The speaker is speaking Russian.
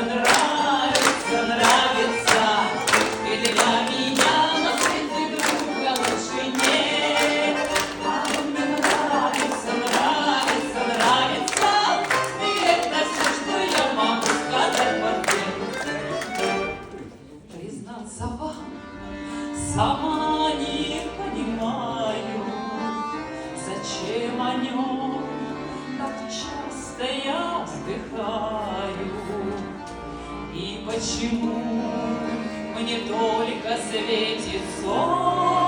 нравится, нравится. И для меня на свете друга лучше нет. А мне нравится, нравится, нравится. И это все, что я могу сказать в ответ. Признаться вам, сама не понимаю, зачем о нем так часто я вздыхаю. И почему мне только светит солнце,